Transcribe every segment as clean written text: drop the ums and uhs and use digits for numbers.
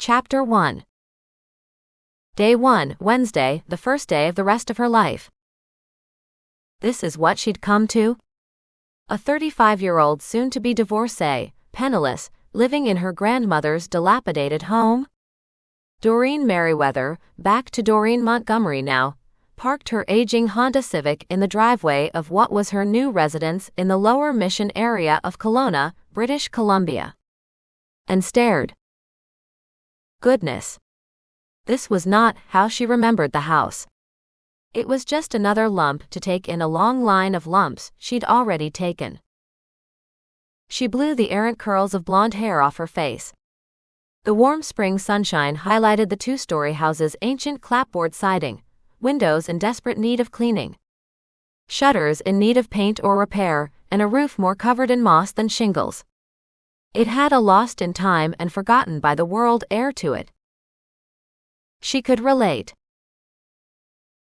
Chapter 1. Day 1, Wednesday, the first day of the rest of her life. This is what she'd come to? A 35-year-old soon-to-be divorcee, penniless, living in her grandmother's dilapidated home? Doreen Merriweather, back to Doreen Montgomery now, parked her aging Honda Civic in the driveway of what was her new residence in the Lower Mission area of Kelowna, British Columbia, and stared. Goodness. This was not how she remembered the house. It was just another lump to take in a long line of lumps she'd already taken. She blew the errant curls of blonde hair off her face. The warm spring sunshine highlighted the two-story house's ancient clapboard siding, windows in desperate need of cleaning, shutters in need of paint or repair, and a roof more covered in moss than shingles. It had a lost in time and forgotten by the world air to it. She could relate.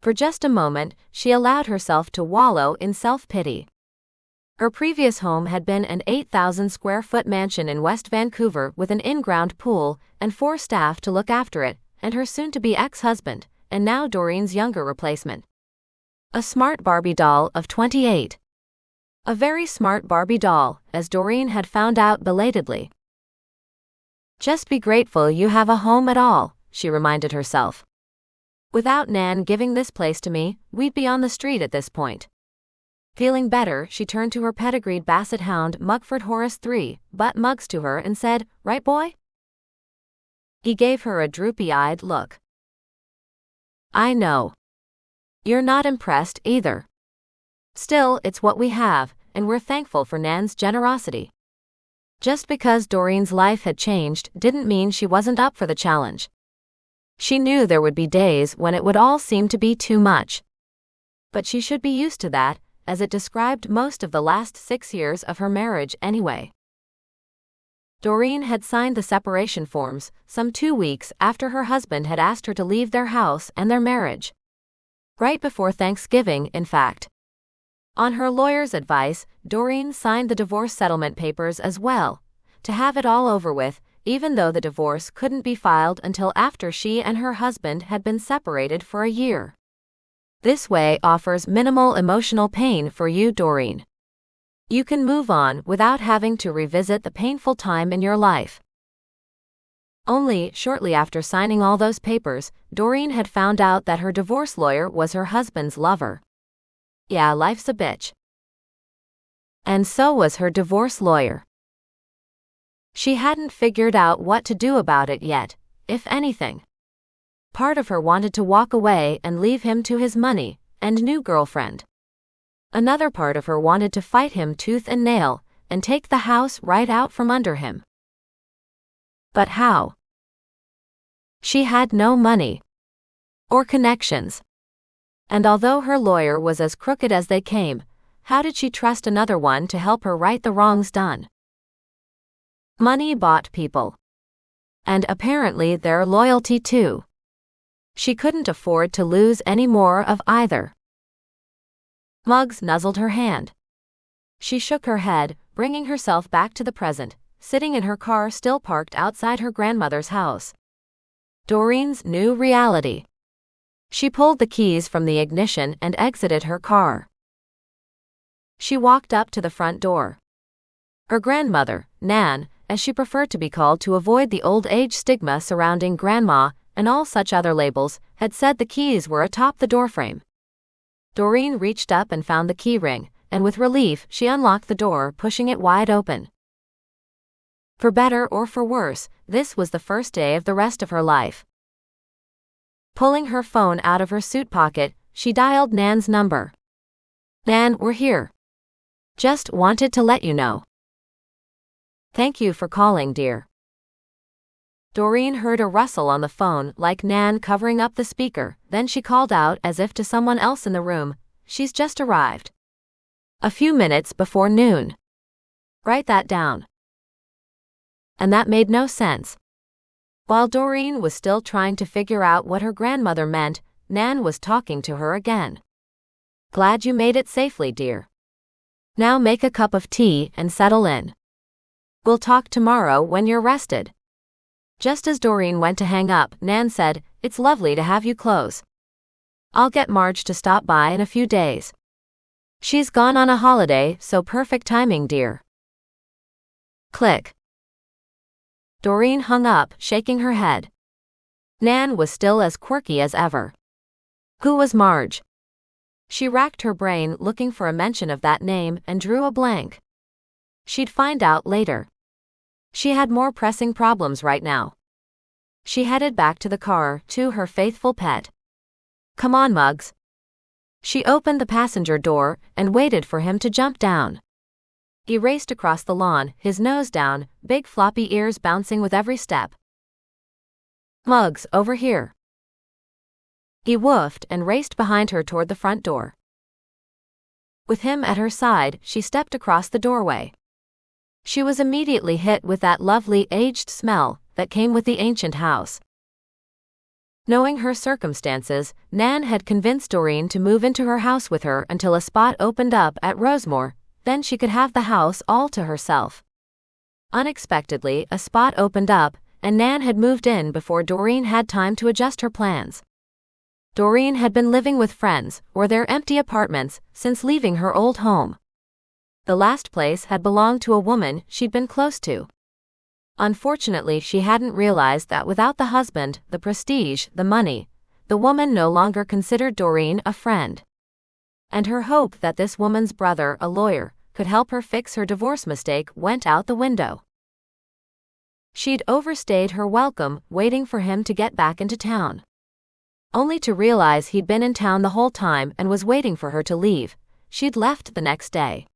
For just a moment, she allowed herself to wallow in self-pity. Her previous home had been an 8,000-square-foot mansion in West Vancouver with an in-ground pool and 4 staff to look after it, and her soon-to-be ex-husband, and now Doreen's younger replacement. A smart Barbie doll of 28. A very smart Barbie doll, as Doreen had found out belatedly. Just be grateful you have a home at all, she reminded herself. Without Nan giving this place to me, we'd be on the street at this point. Feeling better, she turned to her pedigreed basset hound Mugford Horace III, butt Mugs to her and said, "Right, boy?" He gave her a droopy-eyed look. "I know. You're not impressed either. Still, it's what we have, and we're thankful for Nan's generosity." Just because Doreen's life had changed didn't mean she wasn't up for the challenge. She knew there would be days when it would all seem to be too much. But she should be used to that, as it described most of the last 6 years of her marriage anyway. Doreen had signed the separation forms some 2 weeks after her husband had asked her to leave their house and their marriage. Right before Thanksgiving, in fact. On her lawyer's advice, Doreen signed the divorce settlement papers as well, to have it all over with, even though the divorce couldn't be filed until after she and her husband had been separated for a year. This way offers minimal emotional pain for you, Doreen. You can move on without having to revisit the painful time in your life. Only shortly after signing all those papers, Doreen had found out that her divorce lawyer was her husband's lover. Yeah, life's a bitch. And so was her divorce lawyer. She hadn't figured out what to do about it yet, if anything. Part of her wanted to walk away and leave him to his money and new girlfriend. Another part of her wanted to fight him tooth and nail and take the house right out from under him. But how? She had no money or connections. And although her lawyer was as crooked as they came, how did she trust another one to help her right the wrongs done? Money bought people. And apparently their loyalty too. She couldn't afford to lose any more of either. Muggs nuzzled her hand. She shook her head, bringing herself back to the present, sitting in her car still parked outside her grandmother's house. Doreen's new reality. She pulled the keys from the ignition and exited her car. She walked up to the front door. Her grandmother, Nan, as she preferred to be called to avoid the old age stigma surrounding grandma and all such other labels, had said the keys were atop the doorframe. Doreen reached up and found the key ring, and with relief she unlocked the door, pushing it wide open. For better or for worse, this was the first day of the rest of her life. Pulling her phone out of her suit pocket, she dialed Nan's number. "Nan, we're here. Just wanted to let you know." "Thank you for calling, dear." Doreen heard a rustle on the phone like Nan covering up the speaker, then she called out as if to someone else in the room, "She's just arrived. A few minutes before noon. Write that down." And that made no sense. While Doreen was still trying to figure out what her grandmother meant, Nan was talking to her again. "Glad you made it safely, dear. Now make a cup of tea and settle in. We'll talk tomorrow when you're rested." Just as Doreen went to hang up, Nan said, "It's lovely to have you close. I'll get Marge to stop by in a few days. She's gone on a holiday, so perfect timing, dear." Click. Doreen hung up, shaking her head. Nan was still as quirky as ever. Who was Marge? She racked her brain looking for a mention of that name and drew a blank. She'd find out later. She had more pressing problems right now. She headed back to the car, to her faithful pet. "Come on, Muggs." She opened the passenger door and waited for him to jump down. He raced across the lawn, his nose down, big floppy ears bouncing with every step. "Muggs, over here." He woofed and raced behind her toward the front door. With him at her side, she stepped across the doorway. She was immediately hit with that lovely, aged smell that came with the ancient house. Knowing her circumstances, Nan had convinced Doreen to move into her house with her until a spot opened up at Rosemore, then she could have the house all to herself. Unexpectedly, a spot opened up, and Nan had moved in before Doreen had time to adjust her plans. Doreen had been living with friends, or their empty apartments, since leaving her old home. The last place had belonged to a woman she'd been close to. Unfortunately, she hadn't realized that without the husband, the prestige, the money, the woman no longer considered Doreen a friend. And her hope that this woman's brother, a lawyer, could help her fix her divorce mistake went out the window. She'd overstayed her welcome, waiting for him to get back into town. Only to realize he'd been in town the whole time and was waiting for her to leave. She'd left the next day.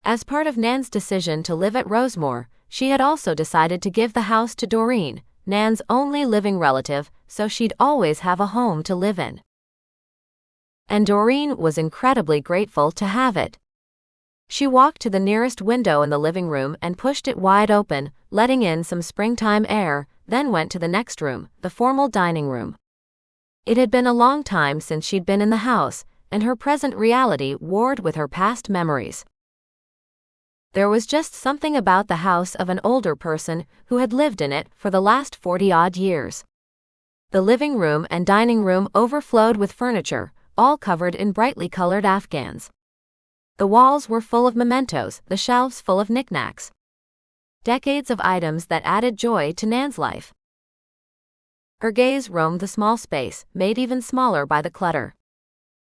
As part of Nan's decision to live at Rosemore, she had also decided to give the house to Doreen, Nan's only living relative, so she'd always have a home to live in. And Doreen was incredibly grateful to have it. She walked to the nearest window in the living room and pushed it wide open, letting in some springtime air, then went to the next room, the formal dining room. It had been a long time since she'd been in the house, and her present reality warred with her past memories. There was just something about the house of an older person who had lived in it for the last 40-odd years. The living room and dining room overflowed with furniture, all covered in brightly colored Afghans. The walls were full of mementos, the shelves full of knickknacks. Decades of items that added joy to Nan's life. Her gaze roamed the small space, made even smaller by the clutter.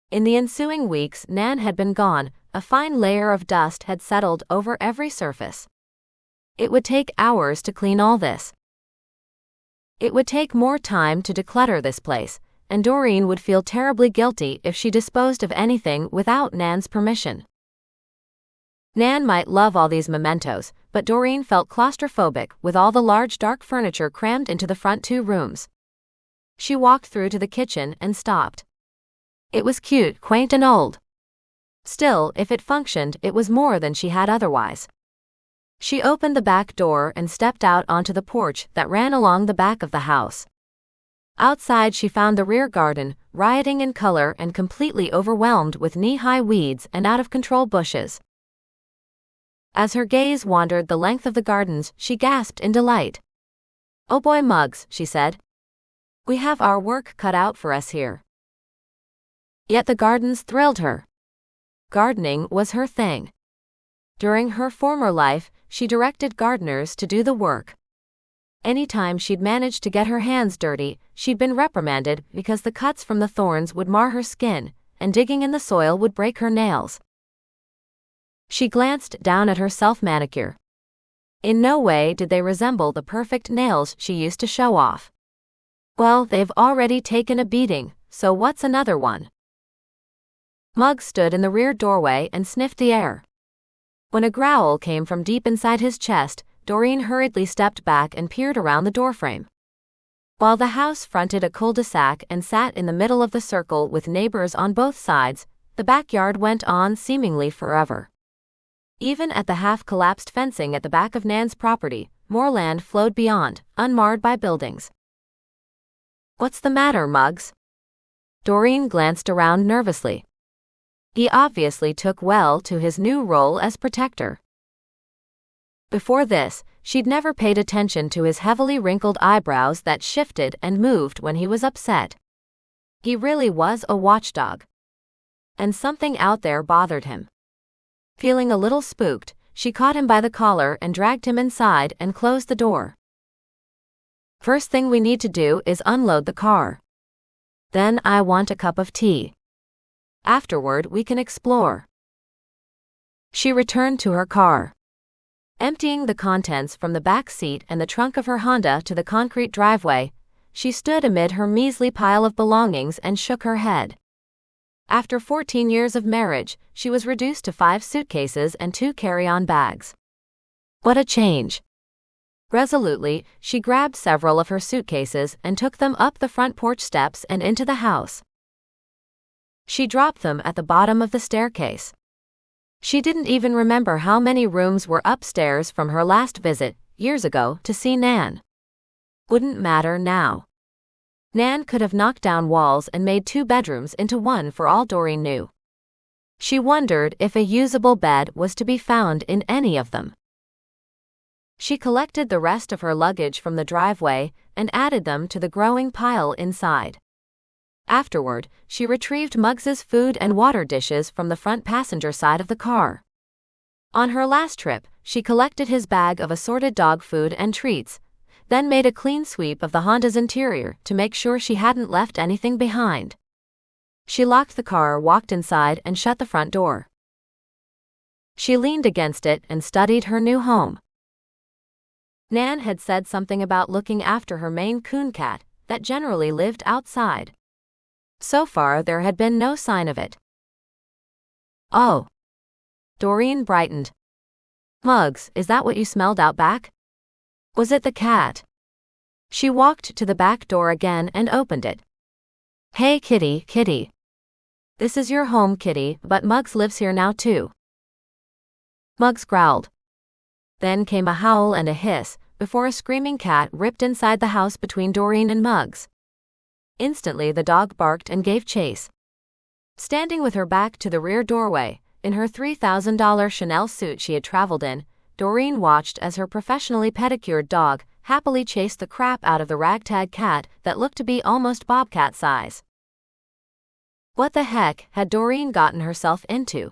In the ensuing weeks Nan had been gone, a fine layer of dust had settled over every surface. It would take hours to clean all this. It would take more time to declutter this place, and Doreen would feel terribly guilty if she disposed of anything without Nan's permission. Nan might love all these mementos, but Doreen felt claustrophobic with all the large dark furniture crammed into the front two rooms. She walked through to the kitchen and stopped. It was cute, quaint and old. Still, if it functioned, it was more than she had otherwise. She opened the back door and stepped out onto the porch that ran along the back of the house. Outside she found the rear garden, rioting in color and completely overwhelmed with knee-high weeds and out-of-control bushes. As her gaze wandered the length of the gardens, she gasped in delight. "Oh boy, Muggs," she said. "We have our work cut out for us here." Yet the gardens thrilled her. Gardening was her thing. During her former life, she directed gardeners to do the work. Anytime she'd managed to get her hands dirty, she'd been reprimanded because the cuts from the thorns would mar her skin, and digging in the soil would break her nails. She glanced down at her self-manicure. In no way did they resemble the perfect nails she used to show off. Well, they've already taken a beating, so what's another one? Muggs stood in the rear doorway and sniffed the air. When a growl came from deep inside his chest, Doreen hurriedly stepped back and peered around the doorframe. While the house fronted a cul-de-sac and sat in the middle of the circle with neighbors on both sides, the backyard went on seemingly forever. Even at the half-collapsed fencing at the back of Nan's property, more land flowed beyond, unmarred by buildings. "What's the matter, Muggs?" Doreen glanced around nervously. He obviously took well to his new role as protector. Before this, she'd never paid attention to his heavily wrinkled eyebrows that shifted and moved when he was upset. He really was a watchdog. And something out there bothered him. Feeling a little spooked, she caught him by the collar and dragged him inside and closed the door. First thing we need to do is unload the car. Then I want a cup of tea. Afterward, we can explore. She returned to her car. Emptying the contents from the back seat and the trunk of her Honda to the concrete driveway, she stood amid her measly pile of belongings and shook her head. After 14 years of marriage, she was reduced to 5 suitcases and 2 carry-on bags. What a change! Resolutely, she grabbed several of her suitcases and took them up the front porch steps and into the house. She dropped them at the bottom of the staircase. She didn't even remember how many rooms were upstairs from her last visit, years ago, to see Nan. Wouldn't matter now. Nan could have knocked down walls and made 2 bedrooms into one for all Doreen knew. She wondered if a usable bed was to be found in any of them. She collected the rest of her luggage from the driveway and added them to the growing pile inside. Afterward, she retrieved Muggs's food and water dishes from the front passenger side of the car. On her last trip, she collected his bag of assorted dog food and treats, then made a clean sweep of the Honda's interior to make sure she hadn't left anything behind. She locked the car, walked inside, and shut the front door. She leaned against it and studied her new home. Nan had said something about looking after her Maine Coon cat that generally lived outside. So far, there had been no sign of it. Oh. Doreen brightened. Muggs, is that what you smelled out back? Was it the cat? She walked to the back door again and opened it. Hey kitty, kitty. This is your home, kitty, but Muggs lives here now too. Muggs growled. Then came a howl and a hiss, before a screaming cat ripped inside the house between Doreen and Muggs. Instantly the dog barked and gave chase. Standing with her back to the rear doorway, in her $3,000 Chanel suit she had traveled in, Doreen watched as her professionally pedicured dog happily chased the crap out of the ragtag cat that looked to be almost bobcat size. What the heck had Doreen gotten herself into?